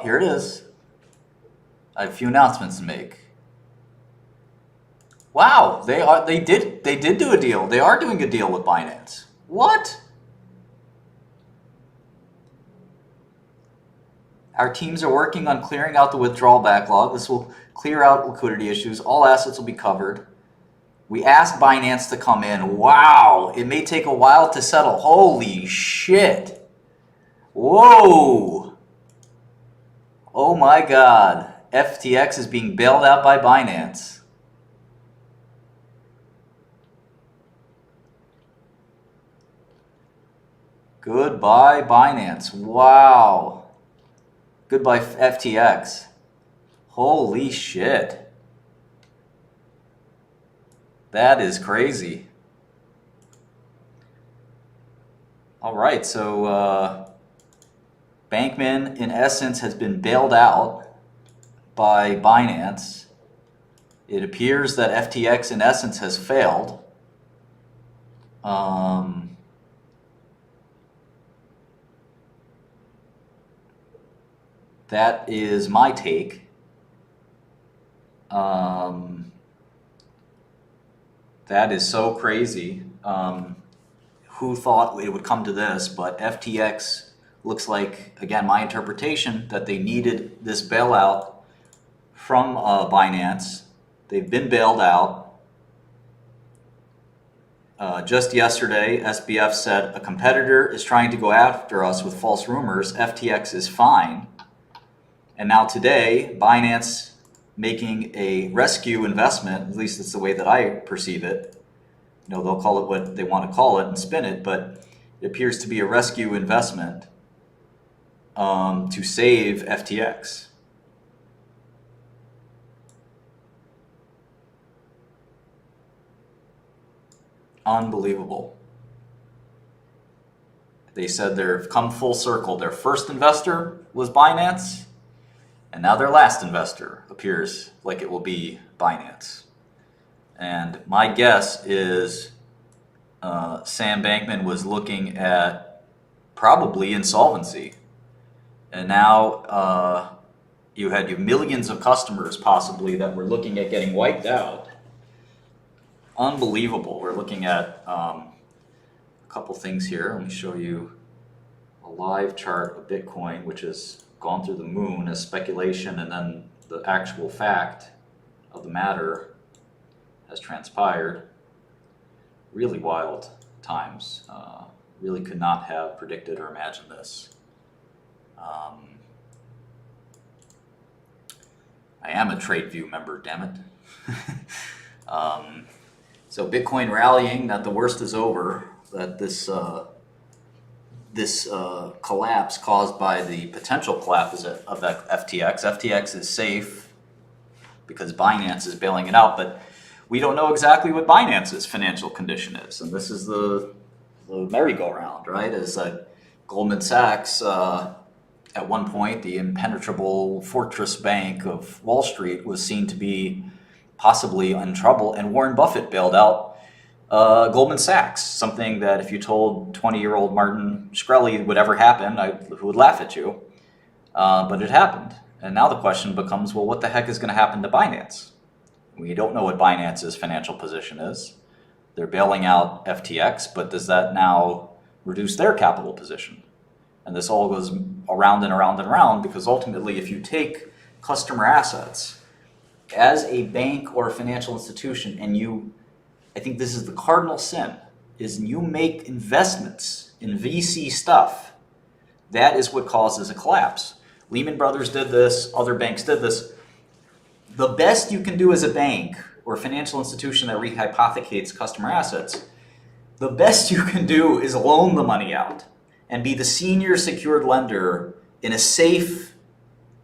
here it is. I have a few announcements to make. Wow, they did do a deal. They are doing a deal with Binance. What? Our teams are working on clearing out the withdrawal backlog. This will clear out liquidity issues. All assets will be covered. We asked Binance to come in. Wow, it may take a while to settle. Holy shit. Whoa. Oh my God. FTX is being bailed out by Binance. Goodbye, Binance. Wow. Goodbye, FTX. Holy shit. That is crazy. All right, so Bankman, in essence, has been bailed out by Binance. It appears that FTX, in essence, has failed. That is my take. That is so crazy. Who thought it would come to this? But FTX looks like, again, my interpretation, that they needed this bailout from Binance. They've been bailed out. Just yesterday, SBF said a competitor is trying to go after us with false rumors. FTX is fine. And now today, Binance making a rescue investment, at least it's the way that I perceive it. You know, they'll call it what they want to call it and spin it, but it appears to be a rescue investment to save FTX. Unbelievable. They said they've come full circle. Their first investor was Binance, and now their last investor appears like it will be Binance. And my guess is Sam Bankman was looking at probably insolvency. And now you had millions of customers possibly that were looking at getting wiped out. Unbelievable. We're looking at a couple things here. Let me show you a live chart of Bitcoin, which has gone through the moon as speculation, and then the actual fact of the matter has transpired. Really wild times. Really could not have predicted or imagined this. I am a TradeView member, damn it. So Bitcoin rallying, that the worst is over, that this collapse caused by the potential collapse of FTX. FTX is safe because Binance is bailing it out, but we don't know exactly what Binance's financial condition is. And this is the merry-go-round, right? Is that Goldman Sachs, at one point, the impenetrable fortress bank of Wall Street, was seen to be possibly in trouble, and Warren Buffett bailed out Goldman Sachs, something that if you told 20-year-old Martin Shkreli would ever happen, who would laugh at you. But it happened. And now the question becomes, well, what the heck is going to happen to Binance? We don't know what Binance's financial position is. They're bailing out FTX, but does that now reduce their capital position? And this all goes around and around and around, because ultimately, if you take customer assets as a bank or a financial institution, and I think this is the cardinal sin, is you make investments in VC stuff, that is what causes a collapse. Lehman Brothers did this, other banks did this. The best you can do as a bank or financial institution that rehypothecates customer assets, the best you can do is loan the money out and be the senior secured lender in a safe,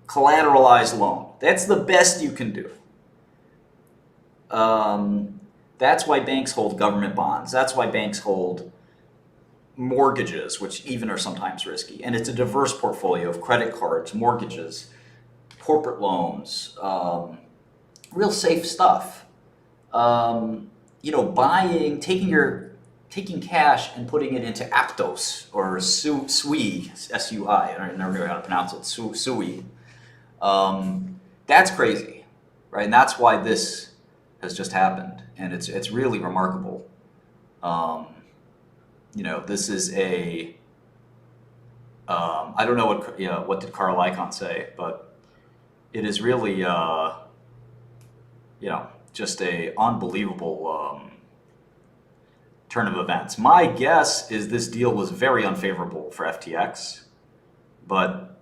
collateralized loan. That's the best you can do. That's why banks hold government bonds. That's why banks hold mortgages, which even are sometimes risky. And it's a diverse portfolio of credit cards, mortgages, corporate loans, real safe stuff. Taking cash and putting it into Aptos or SUI, S-U-I, I don't know how to pronounce it, SUI, That's crazy, right? And that's why this has just happened, and it's really remarkable. Um, this is a I don't know what did Carl Icahn say, but it is really just a unbelievable turn of events. My guess is this deal was very unfavorable for FTX, but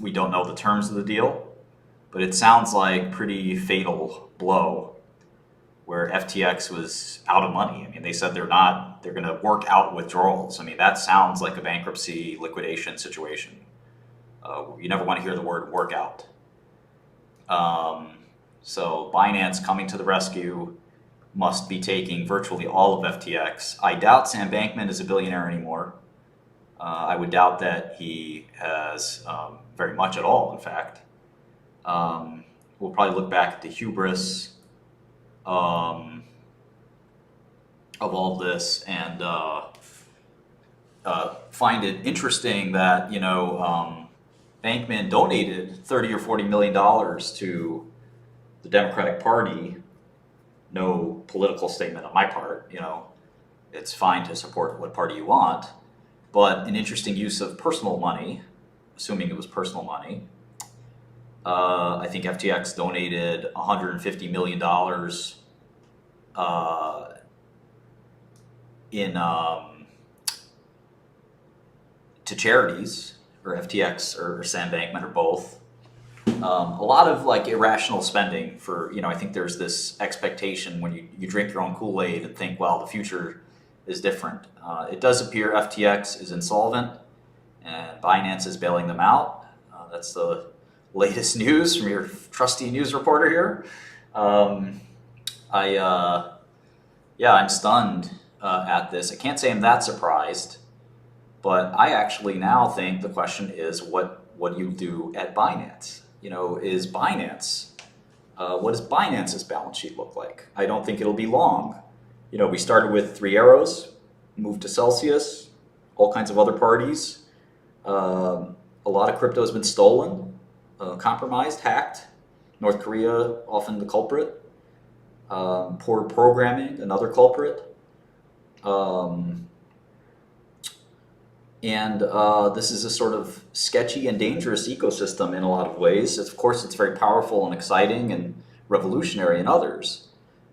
we don't know the terms of the deal. But it sounds like pretty fatal blow where FTX was out of money. I mean, they said they're going to work out withdrawals. I mean, that sounds like a bankruptcy liquidation situation. You never want to hear the word workout. So Binance coming to the rescue must be taking virtually all of FTX. I doubt Sam Bankman is a billionaire anymore. I would doubt that he has very much at all, in fact. We'll probably look back at the hubris of all this and find it interesting that, Bankman donated $30 or $40 million to the Democratic Party. No political statement on my part. It's fine to support what party you want, but an interesting use of personal money, assuming it was personal money. I think FTX donated $150 million to charities, or FTX or Sam Bankman or both. A lot of irrational spending for, I think there's this expectation when you drink your own Kool-Aid and think, well, the future is different. It does appear FTX is insolvent and Binance is bailing them out. That's the latest news from your trusty news reporter here. I'm stunned at this. I can't say I'm that surprised, but I actually now think the question is what do you do at Binance? Is Binance, what does Binance's balance sheet look like? I don't think it'll be long. We started with Three Arrows, moved to Celsius, all kinds of other parties. A lot of crypto has been stolen, compromised, hacked. North Korea, often the culprit. Poor programming, another culprit. And this is a sort of sketchy and dangerous ecosystem in a lot of ways. Of course, it's very powerful and exciting and revolutionary in others.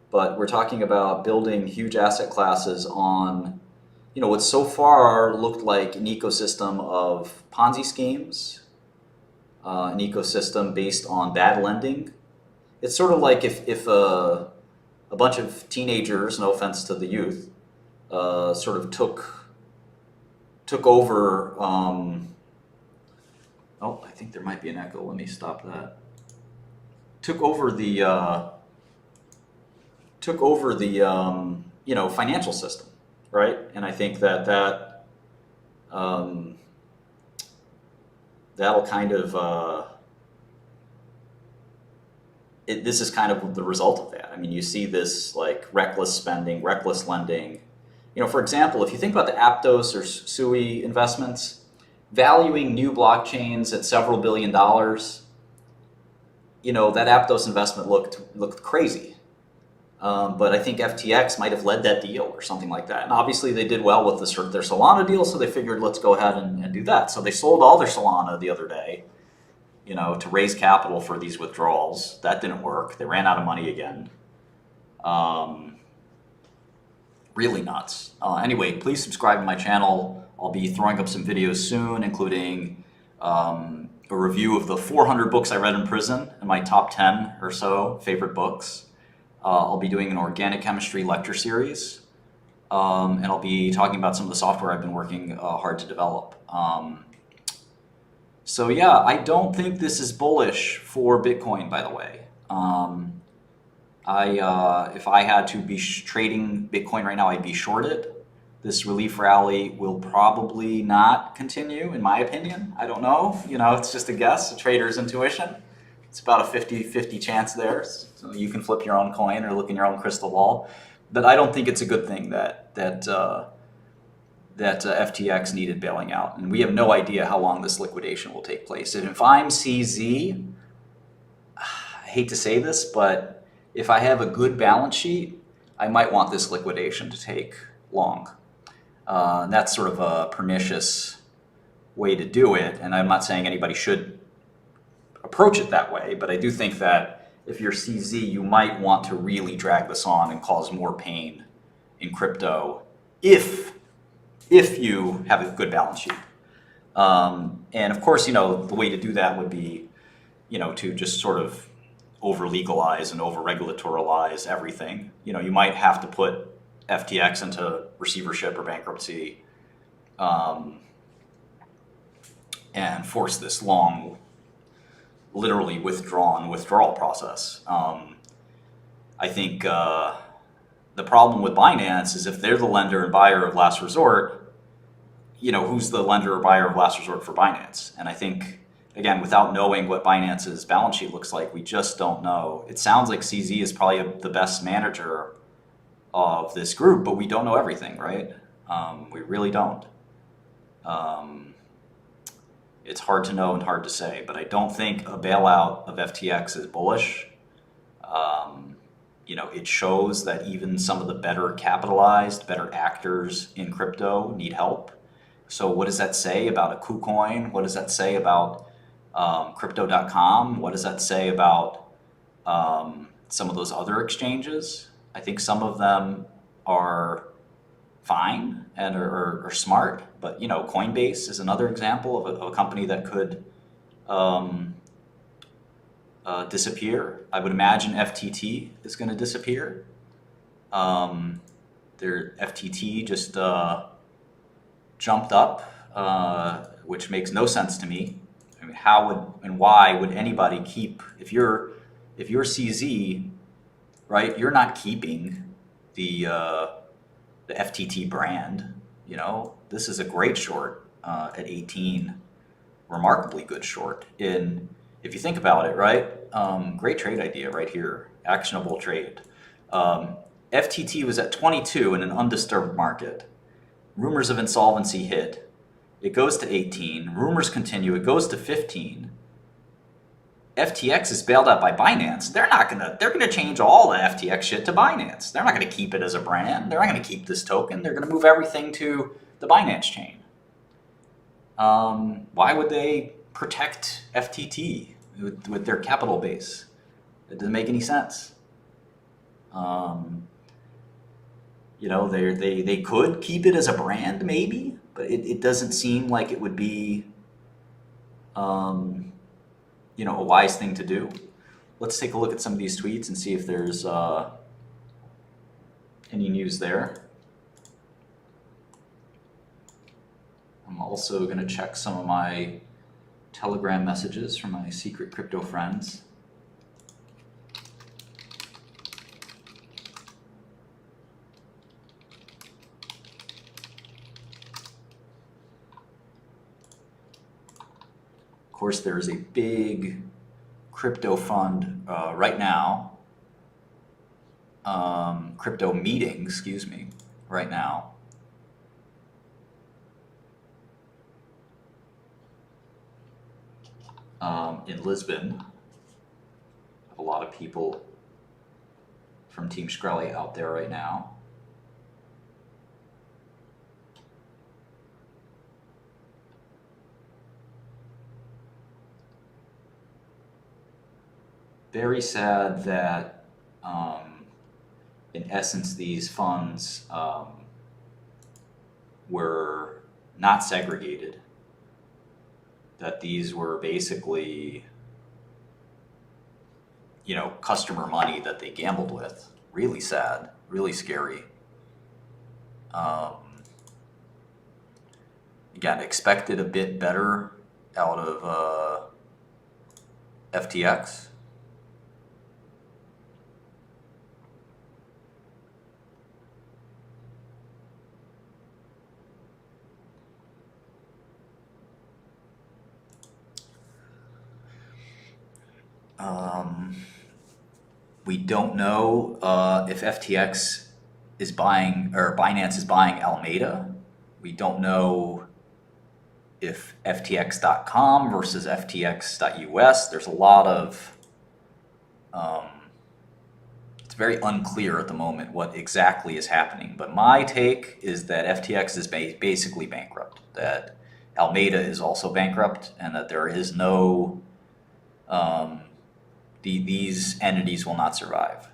But we're talking about building huge asset classes on, what so far looked like an ecosystem of Ponzi schemes, an ecosystem based on bad lending. It's sort of like if a bunch of teenagers, no offense to the youth, sort of took over. I think there might be an echo. Let me stop that. Took over the financial system, right? And I think that'll kind of this is kind of the result of that. I mean, you see this reckless spending, reckless lending. For example, if you think about the Aptos or Sui investments, valuing new blockchains at several $billion, that Aptos investment looked crazy. But I think FTX might have led that deal or something like that. And obviously they did well with their Solana deal, so they figured let's go ahead and do that. So they sold all their Solana the other day, to raise capital for these withdrawals. That didn't work. They ran out of money again. Really nuts. Anyway, please subscribe to my channel. I'll be throwing up some videos soon, including a review of the 400 books I read in prison and my top 10 or so favorite books. I'll be doing an organic chemistry lecture series, and I'll be talking about some of the software I've been working hard to develop. So yeah, I don't think this is bullish for Bitcoin, by the way. If I had to be trading Bitcoin right now, I'd be short it. This relief rally will probably not continue, in my opinion. I don't know. It's just a guess, a trader's intuition. It's about a 50-50 chance there. So you can flip your own coin or look in your own crystal ball. But I don't think it's a good thing that FTX needed bailing out. And we have no idea how long this liquidation will take place. And if I'm CZ, hate to say this, but if I have a good balance sheet, I might want this liquidation to take long. And that's sort of a pernicious way to do it, and I'm not saying anybody should approach it that way, but I do think that if you're CZ, you might want to really drag this on and cause more pain in crypto if you have a good balance sheet. And of course, the way to do that would be, to just sort of over legalize and over regulatorialize everything. You might have to put FTX into receivership or bankruptcy, and force this long, literally withdrawal process. I think the problem with Binance is if they're the lender and buyer of last resort, who's the lender or buyer of last resort for Binance? And I think, again, without knowing what Binance's balance sheet looks like, we just don't know. It sounds like CZ is probably the best manager of this group, but we don't know everything, right? We really don't. It's hard to know and hard to say, but I don't think a bailout of FTX is bullish. It shows that even some of the better capitalized, better actors in crypto need help. So what does that say about a KuCoin? What does that say about Crypto.com? What does that say about some of those other exchanges? I think some of them are fine and are smart, but Coinbase is another example of a company that could disappear. I would imagine FTT is going to disappear. Their FTT just jumped up, which makes no sense to me. I mean, how would and why would anybody keep, if you're CZ, right? You're not keeping the FTT brand. This is a great short at 18, remarkably good short. If you think about it, right? Great trade idea right here, actionable trade. FTT was at 22 in an undisturbed market. Rumors of insolvency hit. It goes to 18. Rumors continue. It goes to 15. FTX is bailed out by Binance. They're gonna change all the FTX shit to Binance. They're not gonna keep it as a brand. They're not gonna keep this token. They're gonna move everything to the Binance chain. Why would they protect FTT with their capital base? It doesn't make any sense. They could keep it as a brand maybe, but it doesn't seem like it would be a wise thing to do. Let's take a look at some of these tweets and see if there's any news there. I'm also going to check some of my Telegram messages from my secret crypto friends. Of course, there's a big crypto fund right now, crypto meeting, excuse me, right now. In Lisbon. I have a lot of people from Team Shkreli out there right now. Very sad that, in essence, these funds were not segregated. That these were basically, customer money that they gambled with. Really sad, really scary. Again, expected a bit better out of FTX. We don't know if FTX is buying, or Binance is buying Alameda. We don't know if FTX.com versus FTX.us. There's a lot of It's very unclear at the moment what exactly is happening. But my take is that FTX is basically bankrupt, that Alameda is also bankrupt, and that there is no, um, these entities will not survive.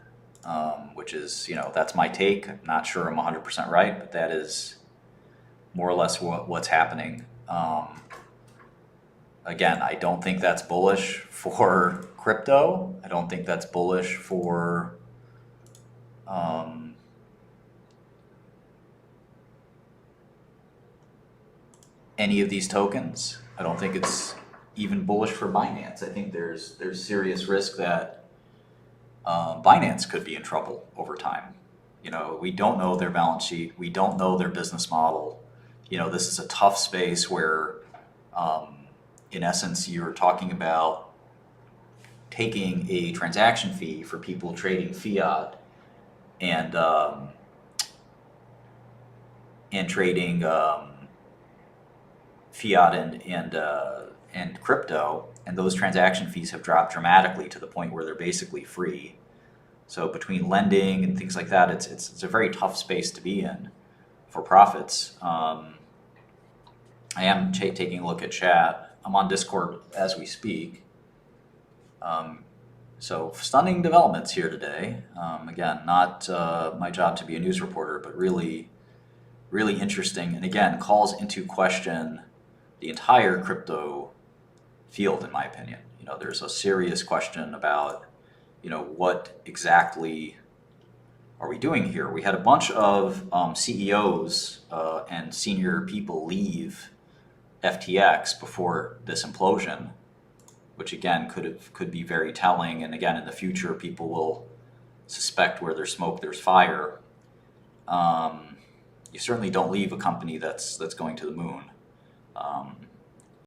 Which is, that's my take. I'm not sure I'm 100% right, but that is more or less what's happening. Again, I don't think that's bullish for crypto. I don't think that's bullish for um, any of these tokens. I don't think it's even bullish for Binance. I think there's serious risk that Binance could be in trouble over time. We don't know their balance sheet. We don't know their business model. This is a tough space where, in essence, you're talking about taking a transaction fee for people trading fiat and trading fiat and crypto, and those transaction fees have dropped dramatically to the point where they're basically free. So between lending and things like that, it's a very tough space to be in for profits. I am taking a look at chat. I'm on Discord as we speak. So stunning developments here today. Again, not my job to be a news reporter, but really, really interesting. And again, calls into question the entire crypto field, in my opinion. There's a serious question about, what exactly are we doing here? We had a bunch of CEOs and senior people leave FTX before this implosion, which again could be very telling. And again, in the future, people will suspect where there's smoke, there's fire. You certainly don't leave a company that's going to the moon.